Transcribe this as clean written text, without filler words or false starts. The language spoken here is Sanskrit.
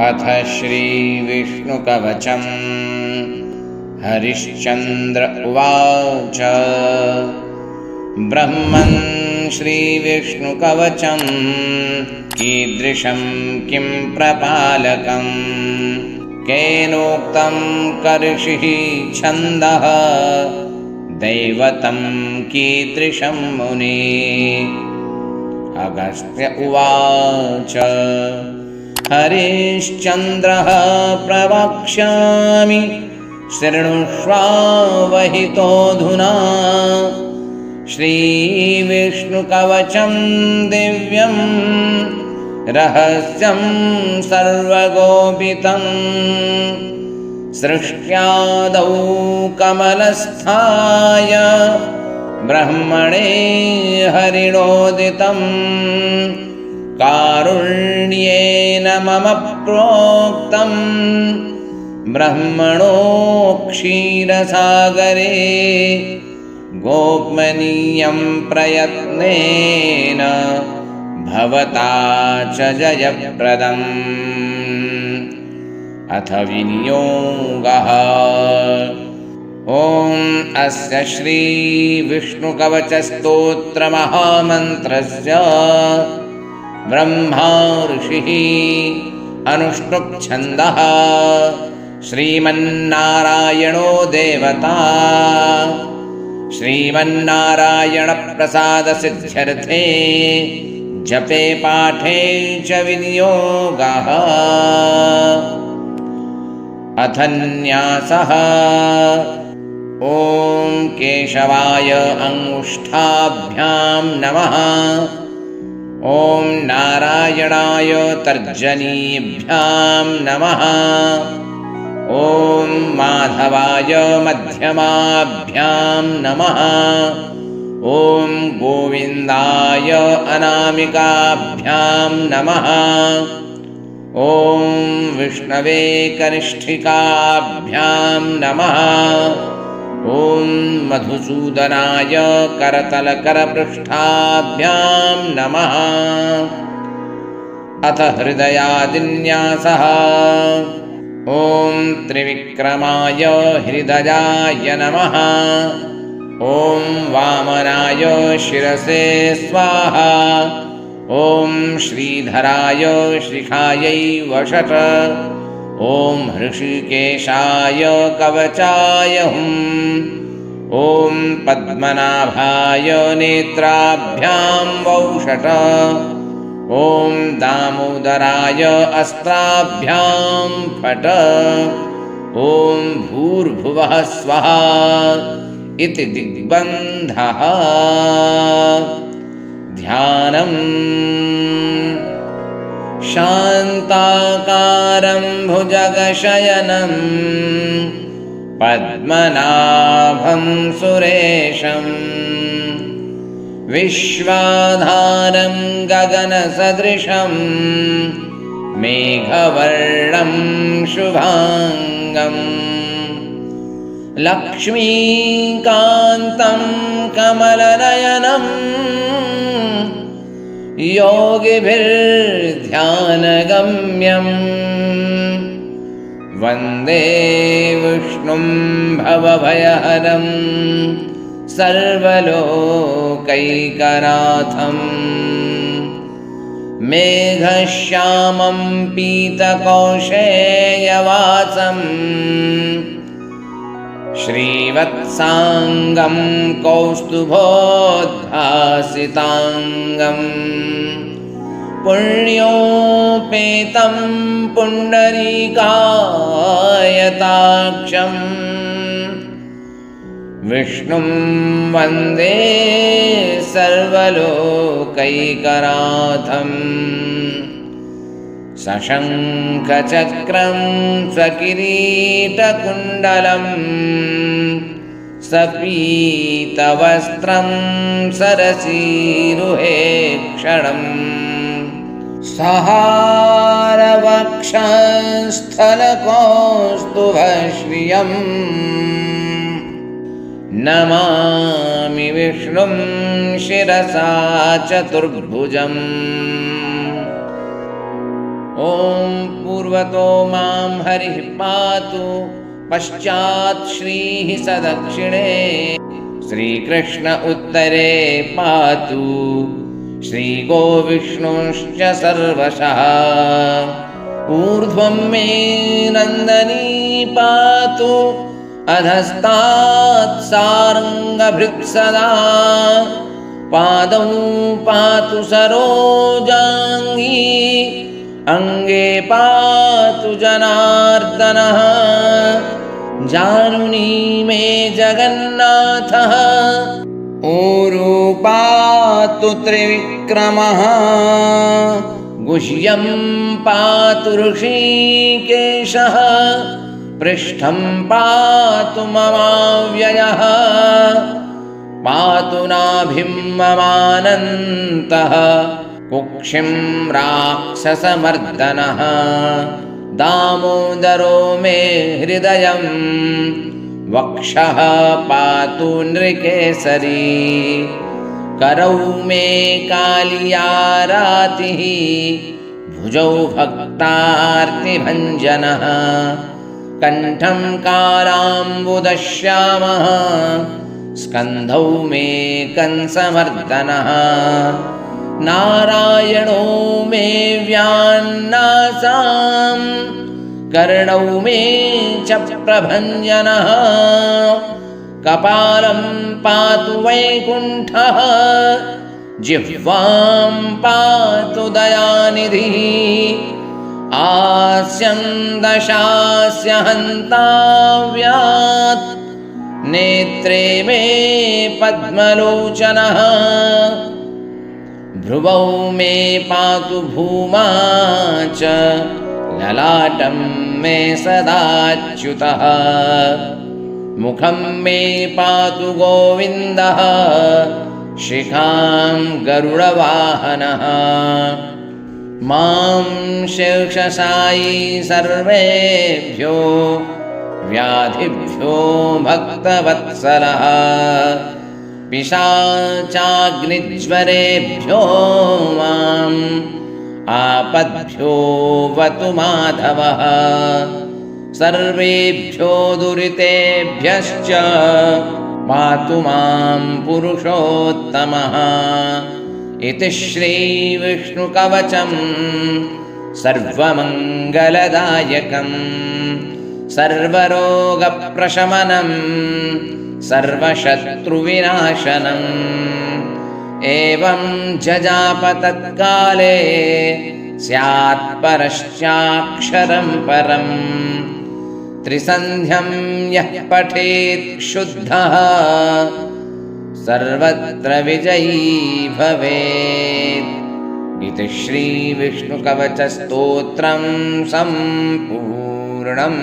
अथ श्रीविष्णुकवचम्। हरिश्चन्द्र उवाच। ब्रह्मन् श्रीविष्णुकवचं कीदृशं किं प्रपालकम्। केनोक्तं कर्षिः छन्दः दैवतं कीदृशं मुने। अगस्त्य उवाच। हरिश्चन्द्रः प्रवक्ष्यामि शृणुष्वावहितोऽधुना। श्रीविष्णुकवचं दिव्यं रहस्यं सर्वगोपितं। सृष्ट्यादौ कमलस्थाय ब्रह्मणे हरिणोदितं। कारुण्येन मम प्रोक्तं ब्रह्मणो क्षीरसागरे। गोपनीयं प्रयत्नेन भवता च जयप्रदम्। अथ विनियोगः। ॐ अस्य श्रीविष्णुकवचस्तोत्रमहामन्त्रस्य ब्रह्मा ऋषिः अनुष्टुप् छन्दः। श्रीमन्नारायणो देवता। श्रीमन्नारायणप्रसादसिद्ध्यर्थे जपे पाठे च विनियोगः। अथ न्यासः। ॐ केशवाय अङ्गुष्ठाभ्यां नमः। ॐ नारायणाय तर्जनीभ्यां नमः। ॐ माधवाय मध्यमाभ्यां नमः। ॐ गोविन्दाय अनामिकाभ्यां नमः। ॐ विष्णवे कनिष्ठिकाभ्यां नमः। ॐ मधुसूदनाय करतलकरपृष्ठाभ्यां नमः। अथ हृदयादिन्यासः। ॐ त्रिविक्रमाय हृदयाय नमः। ॐ वामनाय शिरसे स्वाहा। ॐ श्रीधराय शिखायै वषट्। ॐ हृषिकेशाय कवचाय हुम्। ॐ पद्मनाभाय नेत्राभ्यां वौषट। ॐ दामोदराय अस्त्राभ्यां फट्। ॐ भूर्भुवः स्वः इति दिग्बन्धः। ध्यानम्। शान्ताकारं भुजगशयनं पद्मनाभं सुरेशं। विश्वाधारं गगनसदृशं मेघवर्णं शुभाङ्गम्। लक्ष्मीकान्तं कमलनयनम् योगिभिर्ध्यानगम्यम्। वन्दे विष्णुं भवभयहरं सर्वलोकैकनाथम्। मेघश्यामं पीतकौशेयवासं श्रीवत्साङ्गं कौस्तुभोद्भासिताङ्गम्। पुण्योपेतं पुण्डरीकायताक्षं विष्णुं वन्दे सर्वलोकैकनाथम्। सशङ्खचक्रं स्वकिरीटकुण्डलं सपीतवस्त्रं सरसीरुहेक्षणम्। सहारवक्षस्थलकौस्तुभश्रियम् नमामि विष्णुं शिरसा चतुर्भुजम्। ॐ पूर्वतो मां हरिः पातु पश्चात् श्रीः सदक्षिणे श्रीकृष्ण उत्तरे पातु श्रीगोविष्णुश्च सर्वशः ऊर्ध्वं मे नन्दनी पातु अधस्तात् सारङ्गभृत्सदा पादौ पातु सरोजाङ्गी अङ्गे पातु जनार्दनः जानुनी मे जगन्नाथः ऊरू पातु त्रिविक्रमः गुह्यं पातु ऋषिकेशः पृष्ठं पातु ममाव्ययः पातु नाभिं ममानन्तः कुक्षिं राक्षसमर्दनः दामोदरो मे हृदयं वक्षः पातु नृकेसरी करौ मे कालियारातिः भुजौ भक्तार्तिभञ्जनः कण्ठं कालाम्बुदश्यामः स्कन्धौ मे कंसमर्दनः नारायणो मे व्यान्नासां कर्णौ मे च प्रभञ्जनः कपालं पातु वैकुण्ठः जिह्वां पातु दयानिधिः आस्यं दशास्य हन्ताव्यात् नेत्रे मे पद्मलोचनः भ्रुवौ मे पातु भूमा च ललाटं मे सदाच्युतः मुखं मे पातु गोविन्दः शिखां गरुडवाहनः मां शेषशायी सर्वेभ्यो व्याधिभ्यो भक्तवत्सलः पिशाचाग्निज्वरेभ्यो माम् आपद्भ्यो वतु माधवः सर्वेभ्यो दुरितेभ्यश्च पातु मां पुरुषोत्तमः इति श्रीविष्णुकवचं सर्वमङ्गलदायकं सर्वरोगप्रशमनं सर्वशत्रुविनाशनम् एवं जजाप तत्काले स्यात् परश्चाक्षरं परम् त्रिसन्ध्यं यः पठेत् शुद्धः सर्वत्र विजयी भवेत् इति श्रीविष्णुकवचस्तोत्रं सम्पूर्णम्।